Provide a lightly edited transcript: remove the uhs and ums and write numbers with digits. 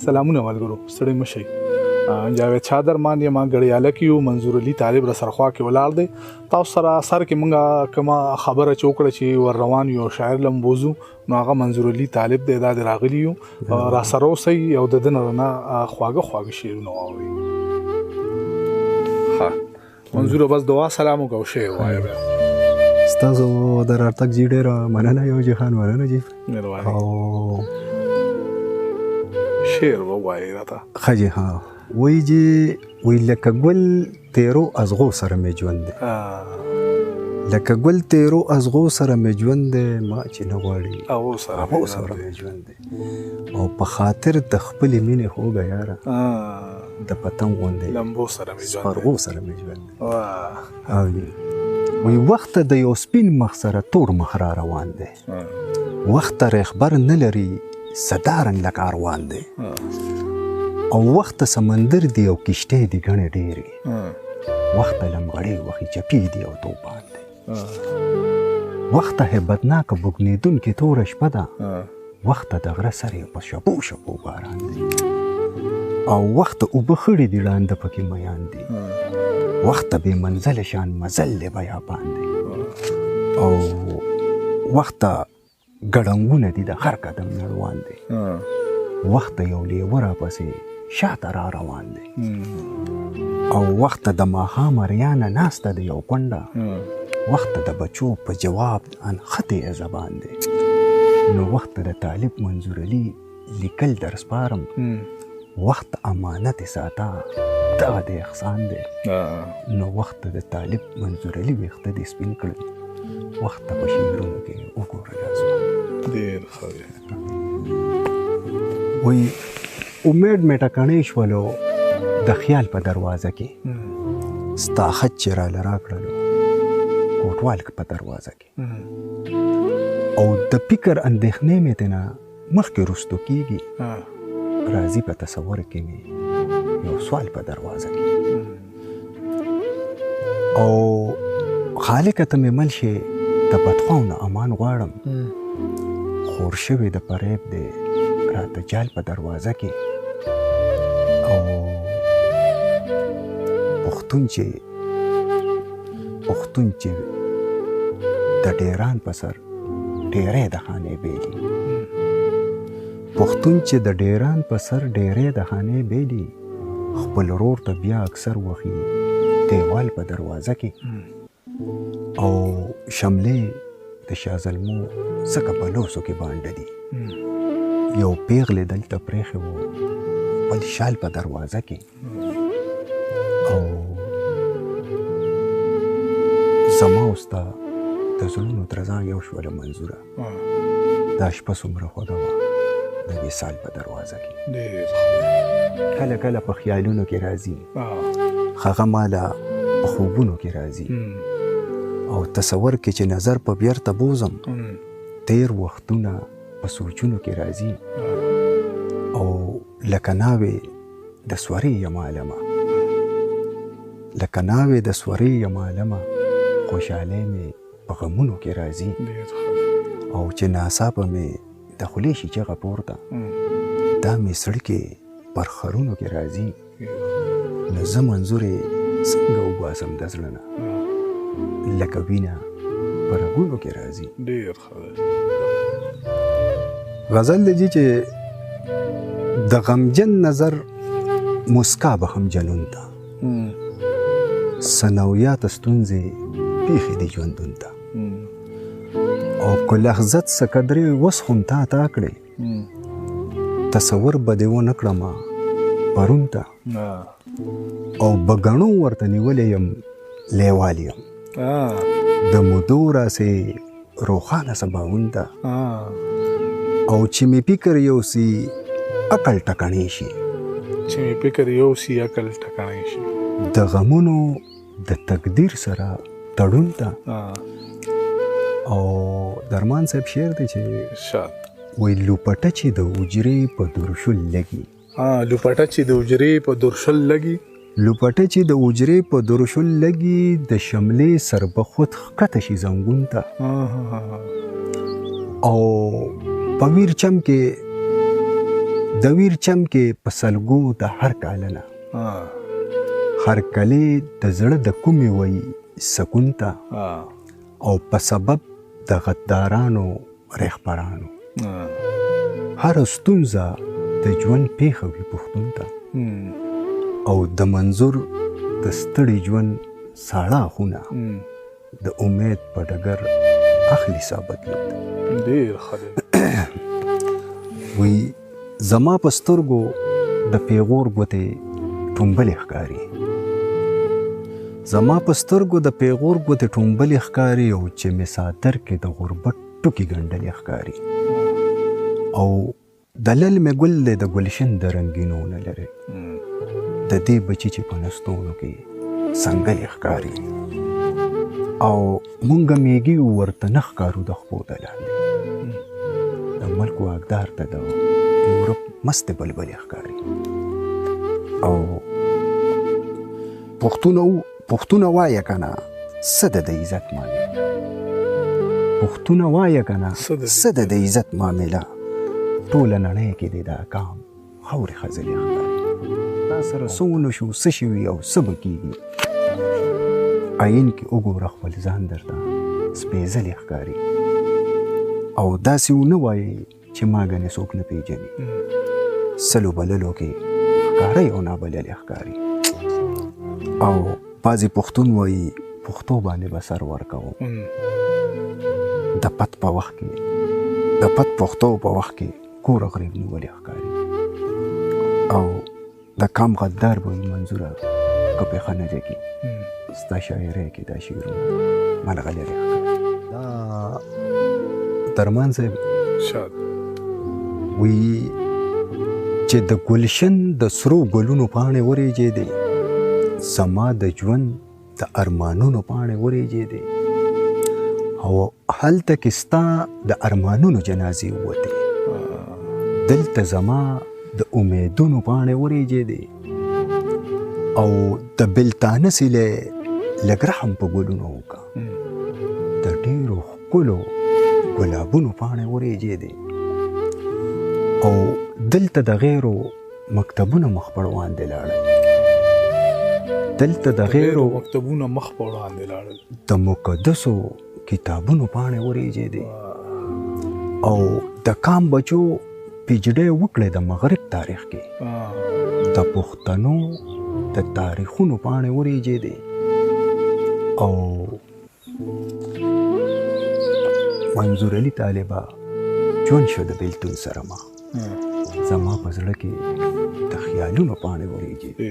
سلامونه ملګرو، ستړي مه شئ. جاوید شاه درمان یم، غړیاله کې یو. منظور علي طالب را سره خوا کې ولاړ دی. تاسو سره سر کې مونږه کومه خبره چې وکړه چې ور روان یو شاعر لم بوزو، نو هغه منظور علي طالب دی، دا د راغلی یو را سره اوسئ او د ده نه خواږه شعرونه واورئ. ښه منظوره، بس دعا سلام وکړه او شعر ووایه بیا. ستاسو د راتګ جي ډېره مننه یو جهان مننه جي. مهرباني. او شعر ووایه راته. ښه جي. ها وایي جي وایي لکه ګل تیرو ازغو سره مې ژوند دی، لکه ګل تیرو ازغو سره مې ژوند دی، ما چې نه غواړي هغو سره مې ژوند دی، او په خاطر د خپلې مینې خوږه یاره د پتنګ غوندې لمبو سره مې ژوند دی، سپرغو سره مې ژوند دی. او وایي وخت د یو سپین مخ سره تور مخ را روان دی، وخت رهبر نه لري صدارنګ لکه اروان دی، او وخت سمندر دی او کشتۍ دی ګڼې ډېرې، وخت لمغړې وخی چپی دی او توپان دی، وخت هیبتناکه بوږنېدونکې توره شپه ده، وخت د غره سر یې په شپو شپو باران دی، او وخت اوبه خړې دي ړانده پکې میان دي، وخت بې منزل شان مزل دی بیابان دی، او وخت ګړنګونه دي د هر قدم نړوان دی، وخت یو لیوه راپسې شاته را روان دی، او وخت د ماښام اریانه ناسته د یو کونډه، وخت د بچو په جواب انخطې زبان دی، نو وخت د طالب منظور علي لیکل در سپارم، وخت امانت ساته دغه د احسان دی، نو وخت د طالب منظور علي ویښته دې سپین کړل، وخت په شعرونو کې وګوره دا ځوان. ډېر ښه دی. وایي امید مې ټکنۍ شولو د خیال په دروازه کې، ستا خط چې راله راکړلو کوټوال په دروازه کې، او د فکر اندېښنې مې ترنه مخکې رستو کېږي، راځي په تصور کې مې یو سوال په دروازه کې، او خالقه ته مې مل شې د بدخواو نه امان غواړم، خور شوې د فریب دی راته جال په دروازه کې، او پښتون چې د ډیران په سر ډیرې د خانې بیلي، پښتون چې د ډیران په سر ډیرې د خانې بیلي، خپل ورور ته بیا اکثر وخی دیوال په دروازه کې، او شملې د شازلمو ځکه په لوسو کې بانډه دي، یو پیغلې دلته پرېښې وو خپل شال په دروازه کې، او زما او ستا د زړونو درزا یو شوله منظوره، دا شپه څومره خوږه وه د وصال په دروازه کې، کله کله په خیالونو کې راځي، هغه ماله په خوبونو کې راځي، او تصور کې چې نظر په بیرته بوزم، تیر وختونه په سوچونو کې راځي، او لکه ناوې د سورې یم عالمه، لکه ناوې د سورې یم عالمه، خوشحالۍ مې په غمونو کې راځي، او چې ناڅاپه مې د خولې شي چغه پورته، دا مې سړکې پر خرونو کې راځي، نو زه منظورې څنګه وباسم د زړه نه، لکه وینه په رګونو کې راځي. ډېر ښه دی. غزل دی چې د غمجن نظر مسکا به هم جنون ته، سنویات ستونزې پیښې دي ژوندون ته، او که لحظت څه قدرې وس خو تا تا کړې، تصور به دې ونه کړمه پرون ته، او بګڼو ورته نیولی یم لیوال یم، د مودو راسې روښانه سباوون ته، او چې مې فکر یوسي عقل ټکڼې شي، چې مې فکر یوسي عقل ټکڼې شي، د غمونو د تقدیر سره تړون ته، او درمان صاحب شعر دی چې شاد وایي لوپټه چې د حجرې په درشل لګي، لوپټه چې د حجرې په درشل لګي، لوپټه چې د حجرې په درشل لګي، د شملې سر به خود ښکته شي زنګون ته، او په ویر چم کې د ویر چم کې په سلګو د هر کاله نه هرکلې د زړه د کومې وی سکون ته او په سبب د غدارانو رهبرانو هر ستونزه د ژوند پیښه وي پښتون ته او د منظور د ستړي ژوند ساړه خونه د امید په ډګر اخلي ثابت ډېر ښه دی. وی زما په سترګو د پیغور ګوتې ټومبلې ښکاري زما په سترګو د پیغور ګوتې ټومبلې ښکاري او چې مې څادر کې د غربت ټوکې ګنډلې ښکاري او د لل مې ګل دی د ګلشن د رنګینو نه لري د دې بچي چې په نستونو کې څنګلې ښکاري او مونږ میږي ورته نه ښکارو د خپو د لاندې د ملک واکدار ته د یورپ مستې بلبلې ښکاري او پښتونه وایه که نه څه د عزت معامله پښتونه وایه که نه څه د عزت معامله ټوله نړۍ کې دی دا کام خاورې خځلې ښکاري تا سره څه ونه شو څه شوي او څه به کېږي عین کې وګوره خپل ځان درته سپېڅلی ښکاري او داسې ونه وایي چې ما ګنې څوک نه پېژني سلو بللو کې ښکاری او نابللی ښکاري او بعضې پښتون وایي پښتو باندې به سر ورکوم د پت په وخت کې د پت پښتو په وخت کې کور غریب نیولې ښکاري او د کام غدار به وي منظوره که پېښه نه جګي ستا شاعرۍ کې دا شعرونه ملغلرې ښکاري دا درمان صاحب وی چې د ګلشن د سرو ګلونو پاڼې ورېجېدې زما د ژوند د ارمانونو پاڼې ورېجېدې او هلته کې ستا د ارمانونو جنازې ووتې دلته زما د امیدونو پاڼې ورېجېدې او د بلتانه سیلې لږ رحم په ګلونو وکړه د ډېرو ښکلو ګلابونو پاڼې ورېجېدې او دلته د غیرو مکتبونه مخ په وړاندې لاړل دلته د غیرو مکتبونه مخ په وړاندې لاړل د مقدسو کتابونو پاڼې ورېجېدې او د کام بچو پیجډۍ وکړې د مغرب تاریخ کې د پښتنو د تاریخونو پاڼې ورېجېدې او منظور علي طالبه ژوند شو د بېلتون سره مخ زما په زړه کې د خیالونو پاڼې ورېجېدې